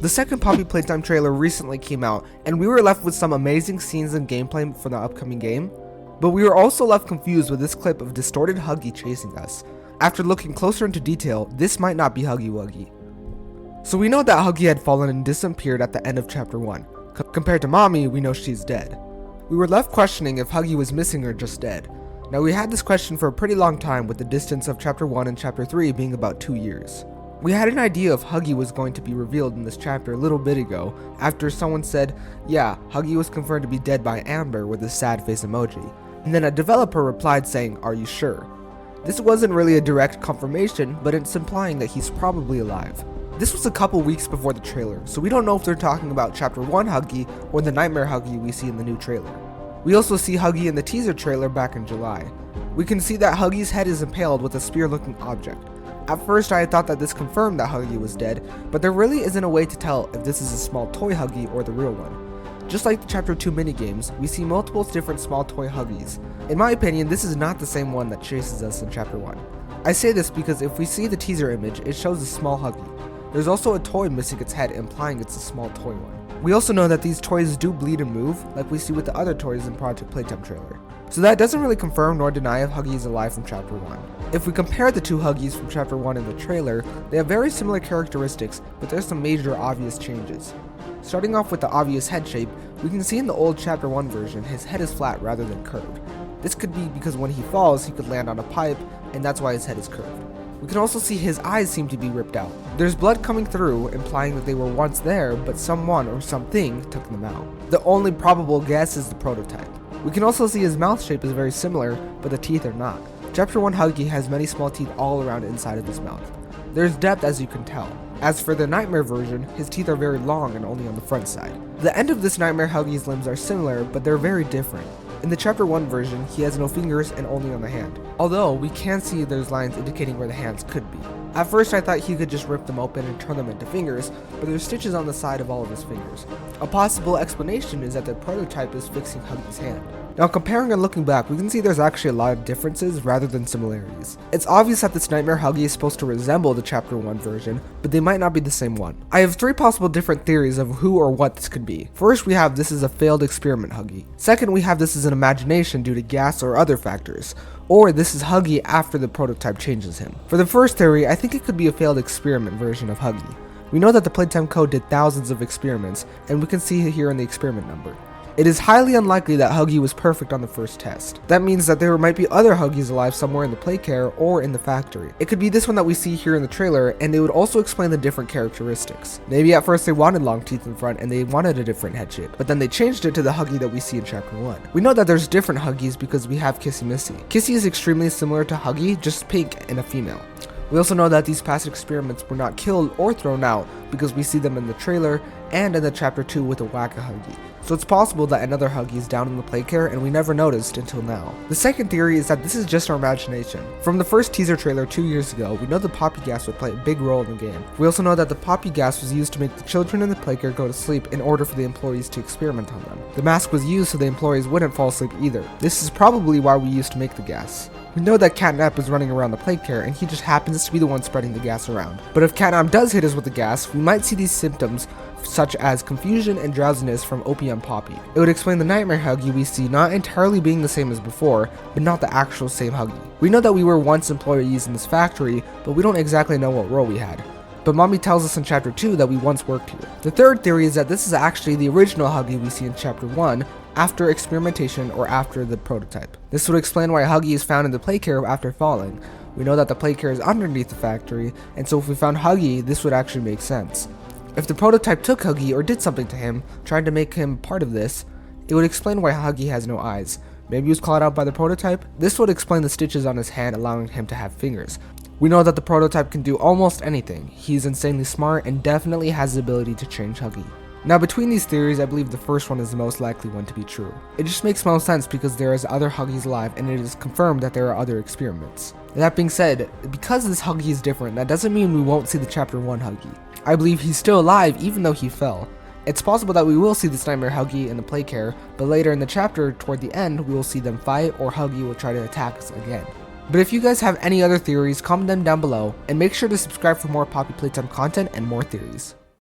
The second Poppy Playtime trailer recently came out, and we were left with some amazing scenes and gameplay for the upcoming game, but we were also left confused with this clip of distorted Huggy chasing us. After looking closer into detail, this might not be Huggy Wuggy. So we know that Huggy had fallen and disappeared at the end of chapter 1. Compared to Mommy, we know she's dead. We were left questioning if Huggy was missing or just dead. Now we had this question for a pretty long time, with the distance of chapter 1 and chapter 3 being about 2 years. We had an idea if Huggy was going to be revealed in this chapter a little bit ago, after someone said, yeah, Huggy was confirmed to be dead by Amber with a sad face emoji. And then a developer replied saying, are you sure? This wasn't really a direct confirmation, but it's implying that he's probably alive. This was a couple weeks before the trailer, so we don't know if they're talking about chapter 1 Huggy or the nightmare Huggy we see in the new trailer. We also see Huggy in the teaser trailer back in July. We can see that Huggy's head is impaled with a spear-looking object. At first I thought that this confirmed that Huggy was dead, but there really isn't a way to tell if this is a small toy Huggy or the real one. Just like the chapter 2 minigames, we see multiple different small toy Huggies. In my opinion, this is not the same one that chases us in chapter 1. I say this because if we see the teaser image, it shows a small Huggy. There's also a toy missing its head, implying it's a small toy one. We also know that these toys do bleed and move, like we see with the other toys in Project Playtime trailer. So that doesn't really confirm nor deny if Huggy is alive from chapter 1. If we compare the two Huggies from chapter 1 in the trailer, they have very similar characteristics, but there's some major obvious changes. Starting off with the obvious head shape, we can see in the old chapter 1 version his head is flat rather than curved. This could be because when he falls he could land on a pipe, and that's why his head is curved. We can also see his eyes seem to be ripped out. There's blood coming through, implying that they were once there, but someone or something took them out. The only probable guess is the prototype. We can also see his mouth shape is very similar, but the teeth are not. Chapter 1 Huggy has many small teeth all around inside of his mouth. There's depth as you can tell. As for the Nightmare version, his teeth are very long and only on the front side. The end of this Nightmare Huggy's limbs are similar, but they're very different. In the chapter 1 version, he has no fingers and only on the hand. Although, we can see there's lines indicating where the hands could be. At first I thought he could just rip them open and turn them into fingers, but there's stitches on the side of all of his fingers. A possible explanation is that the prototype is fixing Huggy's hand. Now comparing and looking back, we can see there's actually a lot of differences rather than similarities. It's obvious that this Nightmare Huggy is supposed to resemble the chapter 1 version, but they might not be the same one. I have 3 possible different theories of who or what this could be. First, we have this is a failed experiment Huggy. Second, we have this is an imagination due to gas or other factors. Or this is Huggy after the prototype changes him. For the first theory, I think it could be a failed experiment version of Huggy. We know that the Playtime Code did thousands of experiments, and we can see it here in the experiment number. It is highly unlikely that Huggy was perfect on the first test. That means that there might be other Huggies alive somewhere in the playcare or in the factory. It could be this one that we see here in the trailer, and it would also explain the different characteristics. Maybe at first they wanted long teeth in front and they wanted a different head shape, but then they changed it to the Huggy that we see in chapter 1. We know that there's different Huggies because we have Kissy Missy. Kissy is extremely similar to Huggy, just pink and a female. We also know that these past experiments were not killed or thrown out because we see them in the trailer and in the chapter 2 with a Whack-A-Huggy. So it's possible that another Huggy is down in the playcare and we never noticed until now. The second theory is that this is just our imagination. From the first teaser trailer 2 years ago, we know the Poppy gas would play a big role in the game. We also know that the Poppy gas was used to make the children in the playcare go to sleep in order for the employees to experiment on them. The mask was used so the employees wouldn't fall asleep either. This is probably why we used to make the gas. We know that Catnap is running around the playcare and he just happens to be the one spreading the gas around. But if Catnap does hit us with the gas, we might see these symptoms such as confusion and drowsiness from Opie and Poppy. It would explain the Nightmare Huggy we see not entirely being the same as before, but not the actual same Huggy. We know that we were once employees in this factory, but we don't exactly know what role we had. But Mommy tells us in chapter 2 that we once worked here. The third theory is that this is actually the original Huggy we see in chapter 1, after experimentation or after the prototype. This would explain why Huggy is found in the playcare after falling. We know that the playcare is underneath the factory, and so if we found Huggy, this would actually make sense. If the prototype took Huggy or did something to him, trying to make him part of this, it would explain why Huggy has no eyes. Maybe he was caught out by the prototype? This would explain the stitches on his hand allowing him to have fingers. We know that the prototype can do almost anything. He's insanely smart and definitely has the ability to change Huggy. Now between these theories, I believe the first one is the most likely one to be true. It just makes most sense because there is other Huggies alive and it is confirmed that there are other experiments. That being said, because this Huggy is different, that doesn't mean we won't see the chapter 1 Huggy. I believe he's still alive even though he fell. It's possible that we will see this Nightmare Huggy in the playcare, but later in the chapter, toward the end, we will see them fight or Huggy will try to attack us again. But if you guys have any other theories, comment them down below, and make sure to subscribe for more Poppy Playtime content and more theories.